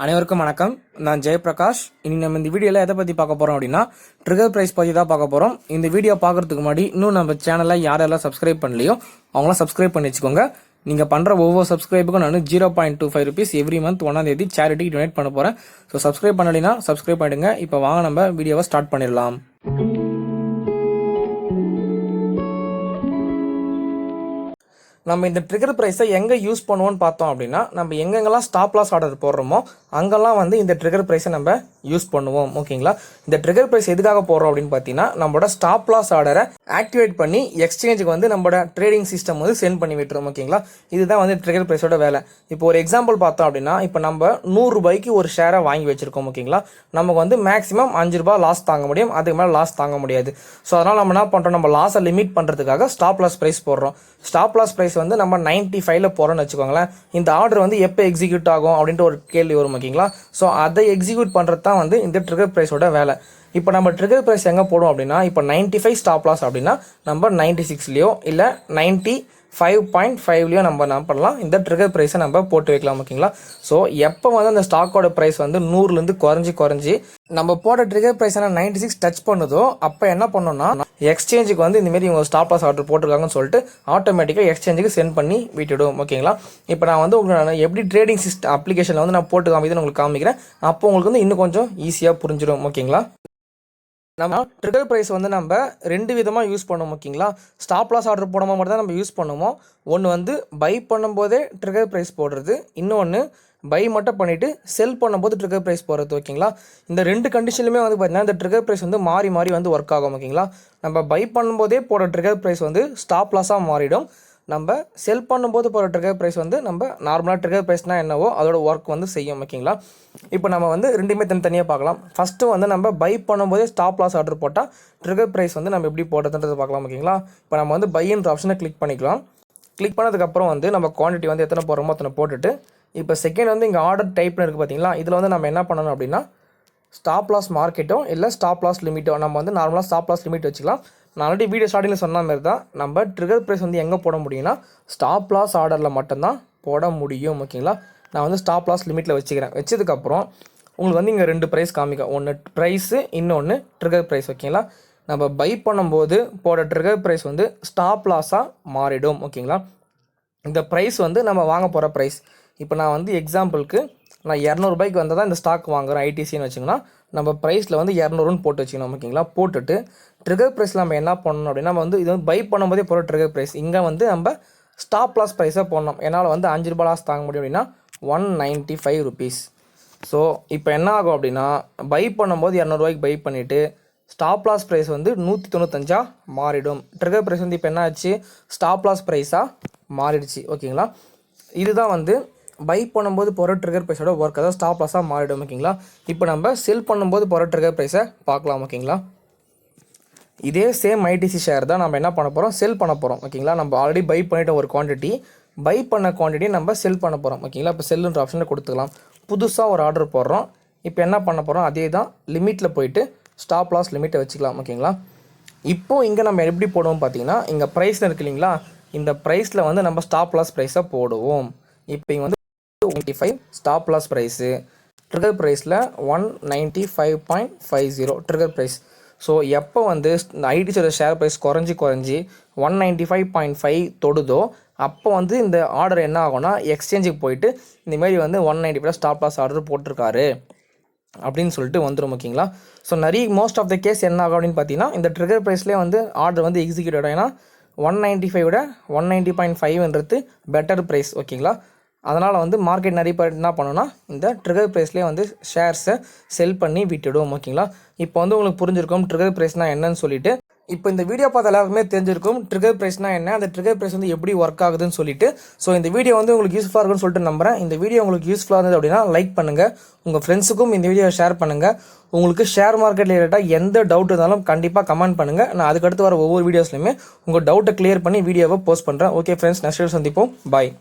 அனைவருக்கும் வணக்கம். நான் ஜெயபிரகாஷ். இனி நம்ம இந்த வீடியோவில் எதை பற்றி பார்க்க போகிறோம் அப்படின்னா ட்ரிகர் ப்ரைஸ் பற்றி தான் பார்க்க போகிறோம். இந்த வீடியோ பார்க்குறதுக்கு முன்னாடி இன்னும் நம்ம சேனலை யாரெல்லாம் சப்ஸ்கிரைப் பண்ணலையோ அவங்களாம் சப்ஸ்கிரைப் பண்ணி வச்சுக்கோங்க. நீங்கள் பண்ணுற ஒவ்வொரு சப்ஸ்கிரைபுக்கும் நான் 0.25 rupees எவ்ரி மந்த் 1ஆம் தேதி சேரிட்டிக்கு டொனேட் பண்ண போகிறேன். ஸோ சப்ஸ்கிரைப் பண்ணலைன்னா சப்ஸ்கிரைப் பண்ணிடுங்க. இப்போ வாங்க நம்ம வீடியோவை ஸ்டார்ட் பண்ணிடலாம். நம்ம இந்த ட்ரிகர் ப்ரைஸை எங்கே யூஸ் பண்ணுவோம்னு பார்த்தோம் அப்படின்னா, நம்ம எங்கெங்கெல்லாம் ஸ்டாப் லாஸ் ஆர்டர் போடுறோமோ அங்கெல்லாம் வந்து இந்த ட்ரிகர் ப்ரைஸை நம்ம யூஸ் பண்ணுவோம். ஓகேங்களா? இந்த ட்ரிகர் ப்ரைஸ் எதுக்காக போடுறோம் அப்படின்னு பார்த்தீங்கன்னா, நம்மளோட ஸ்டாப் லாஸ் ஆர்டரை ஆக்டிவேட் பண்ணி எக்ஸ்சேஞ்சுக்கு வந்து நம்மளோட ட்ரேடிங் சிஸ்டம் வந்து சென்ட் பண்ணி விட்டுரும். ஓகேங்களா? இதுதான் வந்து ட்ரிகர் ப்ரைஸோட வேலை. இப்போ ஒரு எக்ஸாம்பிள் பார்த்தோம் அப்படின்னா, இப்போ நம்ம 100 ரூபாய்க்கு ஒரு ஷேரை வாங்கி வச்சிருக்கோம். ஓகேங்களா? நமக்கு வந்து மேக்ஸிமம் 5 ரூபாய் லாஸ் தாங்க முடியும், அதுக்கு மேலே லாஸ் தாங்க முடியாது. ஸோ அதனால் நம்ம என்ன பண்ணுறோம், நம்ம லாஸை லிமிட் பண்ணுறதுக்காக ஸ்டாப் லாஸ் ப்ரைஸ் போடுறோம். ஸ்டாப் லாஸ் ப்ரைஸ் வந்து நம்ம 95ல போகிறோன்னு வச்சுக்கோங்களேன். இந்த ஆர்டர் வந்து எப்போ எக்ஸிக்யூட் ஆகும் அப்படின்ட்டு ஒரு கேள்வி வரும். ஓகேங்களா? ஸோ அதை எக்ஸிக்யூட் பண்ணுறது தான் வந்து இந்த ட்ரிகர் ப்ரைஸோட வேலை. இப்போ நம்ம ட்ரிகர் ப்ரைஸ் எங்கே போடுவோம் அப்படின்னா, இப்போ 95 ஸ்டாப் லாஸ் அப்படின்னா நம்ம 96லையோ இல்லை 95.5லையோ நம்ம என்ன பண்ணலாம், இந்த ட்ரிகர் ப்ரைஸை நம்ம போட்டு வைக்கலாம். ஓகேங்களா? ஸோ எப்போ வந்து அந்த ஸ்டாக்கோட ப்ரைஸ் வந்து 100லேருந்து குறைஞ்சி நம்ம போட ட்ரிகர் ப்ரைஸ் 96 டச் பண்ணுதோ அப்போ என்ன பண்ணோம்னா, எக்ஸ்சேஞ்சுக்கு வந்து இந்தமாரி இவங்க ஸ்டாப் லாஸ் ஆர்டர் போட்டிருக்காங்கன்னு சொல்லிட்டு ஆட்டோமேட்டிக்காக எக்ஸ்சேஞ்சுக்கு சென்ட் பண்ணி விட்டுடும். ஓகேங்களா? இப்போ நான் வந்து உங்களுக்கு எப்படி ட்ரேடிங் சிஸ்டம் அப்ளிகேஷனில் வந்து நான் போட்டு காமிக்கிறேன் உங்களுக்கு காமிக்கிறேன். அப்போ உங்களுக்கு வந்து இன்னும் கொஞ்சம் ஈஸியாக புரிஞ்சிடும். ஓகேங்களா? நம்ம ட்ரிகர் ப்ரைஸ் வந்து நம்ம 2 விதமாக யூஸ் பண்ணுவோம். ஓகேங்களா? ஸ்டாப் லாஸ் ஆர்டர் போடும்போது மட்டும் தான் நம்ம யூஸ் பண்ணுவோம். ஒன்று வந்து பை பண்ணும்போதே ட்ரிகர் ப்ரைஸ் போடுறது, இன்னொன்று பை மட்டும் பண்ணிவிட்டு செல் பண்ணும்போது ட்ரிகர் ப்ரைஸ் போடுறது. ஓகேங்களா? இந்த 2 கண்டிஷன்லையுமே வந்து பார்த்தீங்கன்னா இந்த ட்ரிகர் ப்ரைஸ் வந்து மாறி மாறி வந்து ஒர்க் ஆகும். ஓகேங்களா? நம்ம பை பண்ணும்போதே போடுற ட்ரிகர் ப்ரைஸ் வந்து ஸ்டாப் லாஸாக மாறிடும். நம்ம செல் பண்ணும்போது போகிற ட்ரிகர் ப்ரைஸ் வந்து நம்ம நார்மலாக ட்ரிகர் ப்ரைஸ்னால் என்னவோ அதோட ஒர்க் வந்து செய்யும். ஓகேங்களா? இப்போ நம்ம வந்து ரெண்டுமே தனித்தனியாக பார்க்கலாம். ஃபஸ்ட்டு வந்து நம்ம பை பண்ணும்போதே ஸ்டாப் லாஸ் ஆர்டர் போட்டால் ட்ரிகர் ப்ரைஸ் வந்து நம்ம எப்படி போடுறதுன்றது பார்க்கலாம். ஓகேங்களா? இப்போ நம்ம வந்து பைன்ற ஆப்ஷனை கிளிக் பண்ணிக்கலாம். கிளிக் பண்ணதுக்கப்புறம் வந்து நம்ம குவான்டிட்டி வந்து எத்தனை போடுறோமோ அத்தனை போட்டுட்டு, இப்போ செகண்ட் வந்து இங்கே ஆர்டர் டைப்னு இருக்குது பார்த்தீங்களா, இதில் வந்து நம்ம என்ன பண்ணணும் அப்படின்னா, ஸ்டாப் லாஸ் மார்க்கெட்டோ இல்லை ஸ்டாப் லாஸ் லிமிட்டோ நம்ம வந்து நார்மலாக ஸ்டாப் லாஸ் லிமிட் வச்சுக்கலாம். நான் ஆல்ரெடி வீடியோ ஸ்டார்டிங்கில் சொன்ன மாதிரி தான் நம்ம ட்ரிகர் ப்ரைஸ் வந்து எங்கே போட முடியும்னா ஸ்டாப் லாஸ் ஆர்டரில் மட்டும்தான் போட முடியும். ஓகேங்களா? நான் வந்து ஸ்டாப் லாஸ் லிமிட்டில் வச்சுக்கிறேன். வச்சதுக்கப்புறம் உங்களுக்கு வந்து இங்கே 2 ப்ரைஸ் காமிக்கும். ஒன்று ப்ரைஸு, இன்னொன்று ட்ரிகர் ப்ரைஸ். ஓகேங்களா? நம்ம பை பண்ணும்போது போட ட்ரிகர் ப்ரைஸ் வந்து ஸ்டாப் லாஸாக மாறிடும். ஓகேங்களா? இந்த ப்ரைஸ் வந்து நம்ம வாங்க போகிற ப்ரைஸ். இப்போ நான் வந்து எக்ஸாம்பிளுக்கு நான் 200 ரூபாய்க்கு வந்தால் தான் இந்த ஸ்டாக் வாங்குகிறேன் ஐடிசின்னு வச்சுங்கன்னா, நம்ம ப்ரைஸில் வந்து 200ன்னு போட்டு வச்சுக்கணும். ஓகேங்களா? போட்டுட்டு ட்ரிகர் ப்ரைஸில் நம்ம என்ன பண்ணணும் அப்படின்னா, நம்ம வந்து இது வந்து பை பண்ணும்போதே போகிற ட்ரிகர் ப்ரைஸ் இங்கே வந்து நம்ம ஸ்டாப் லாஸ் ப்ரைஸை போடணும். என்னால் வந்து 5 ரூபாய் லாஸ் தாங்க முடியும் அப்படின்னா 195 rupees. ஸோ இப்போ என்ன ஆகும் அப்படின்னா, பை பண்ணும்போது 200 ரூபாய்க்கு பை பண்ணிவிட்டு ஸ்டாப் லாஸ் ப்ரைஸ் வந்து 195 மாறிடும். ட்ரிகர் ப்ரைஸ் வந்து இப்போ என்ன ஆச்சு, ஸ்டாப் லாஸ் ப்ரைஸாக மாறிடுச்சு. ஓகேங்களா? இதுதான் வந்து பை பண்ணும்போது போகிற ட்ரிகர் ப்ரைஸோட ஒர்க், அதாவது ஸ்டாப் லாஸாக மாறிடும். ஓகேங்களா? இப்போ நம்ம செல் பண்ணும்போது போகிற ட்ரிகர் ப்ரைஸை பார்க்கலாம். ஓகேங்களா? இதே சேம் ஐடிசி ஷேர் தான் நம்ம என்ன பண்ண போகிறோம், செல் பண்ண போகிறோம். ஓகேங்களா? நம்ம ஆல்ரெடி பை பண்ணிட்ட ஒரு குவான்டிட்டி, பை பண்ண குவான்டிட்டி நம்ம செல் பண்ண போகிறோம். ஓகேங்களா? இப்போ செல்லுன்ற ஆப்ஷனை கொடுத்துக்கலாம். புதுசாக ஒரு ஆர்டர் போடுறோம். இப்போ என்ன பண்ண போகிறோம், அதே தான் லிமிட்டில் போயிட்டு ஸ்டாப் லாஸ் லிமிட்டை வச்சுக்கலாம். ஓகேங்களா? இப்போது இங்கே நம்ம எப்படி போடுவோம் பார்த்தீங்கன்னா, இங்கே ப்ரைஸில் இருக்கு இல்லைங்களா, இந்த ப்ரைஸில் வந்து நம்ம ஸ்டாப் லாஸ் ப்ரைஸை போடுவோம். இப்போ இங்கே வந்து 95 ஸ்டாப் லாஸ் ப்ரைஸு, ட்ரிகர் ப்ரைஸில் 195.50 ட்ரிகர் ப்ரைஸ். ஸோ எப்போ வந்து இந்த ஐடிசியோட ஷேர் ப்ரைஸ் குறைஞ்சி 195.5 தொடுதோ அப்போ வந்து இந்த ஆர்டர் என்ன ஆகும்னா, எக்ஸ்சேஞ்சுக்கு போயிட்டு இந்தமாரி வந்து 195 ஸ்டாப் லாஸ் ஆர்டர் போட்டிருக்காரு அப்படின்னு சொல்லிட்டு வந்துடும். ஓகேங்களா? So most of the case என்ன ஆகும் அப்படின்னு பார்த்தீங்கன்னா, இந்த ட்ரிகர் ப்ரைஸ்லேயே வந்து ஆர்டர் வந்து எக்ஸிக்யூட் ஆகிடும். ஏன்னா 195 விட 190.5ன்றது பெட்டர் ப்ரைஸ். ஓகேங்களா? அதனால் வந்து மார்க்கெட் நிறைய பேர் என்ன பண்ணணும்னா, இந்த ட்ரிகர் ப்ரைஸ்லேயே வந்து ஷேர்ஸை செல் பண்ணி விட்டுடும். ஓகேங்களா? இப்போ வந்து உங்களுக்கு புரிஞ்சிருக்கும் ட்ரிகர் ப்ரைஸ்னால் என்னன்னு சொல்லிட்டு. இப்போ இந்த வீடியோ பார்த்த எல்லாருக்குமே தெரிஞ்சிருக்கும் ட்ரிகர் ப்ரைஸ்னால் என்ன, அந்த ட்ரிகர் ப்ரைஸ் வந்து எப்படி ஒர்க் ஆகுதுன்னு சொல்லிட்டு. ஸோ இந்த வீடியோ வந்து உங்களுக்கு யூஸ்ஃபுல்லாக இருக்குன்னு சொல்லிட்டு நம்புறேன். இந்த வீடியோ உங்களுக்கு யூஸ்ஃபுல்லாக இருந்தது அப்படின்னா லைக் பண்ணுங்கள், உங்கள் ஃப்ரெண்ட்ஸுக்கும் இந்த வீடியோவை ஷேர் பண்ணுங்கள். உங்களுக்கு ஷேர் மார்க்கெட் ரிலேட்டடாக எந்த டவுட் இருந்தாலும் கண்டிப்பாக கமெண்ட் பண்ணுங்கள். நான் அதுக்கடுத்து வர ஒவ்வொரு வீடியோஸ்லையுமே உங்கள் டவுட்டை கிளியர் பண்ணி வீடியோவை போஸ்ட் பண்ணுறேன். ஓகே ஃப்ரெண்ட்ஸ், நெக்ஸ்ட் வீடியோ சந்திப்போம். பாய்.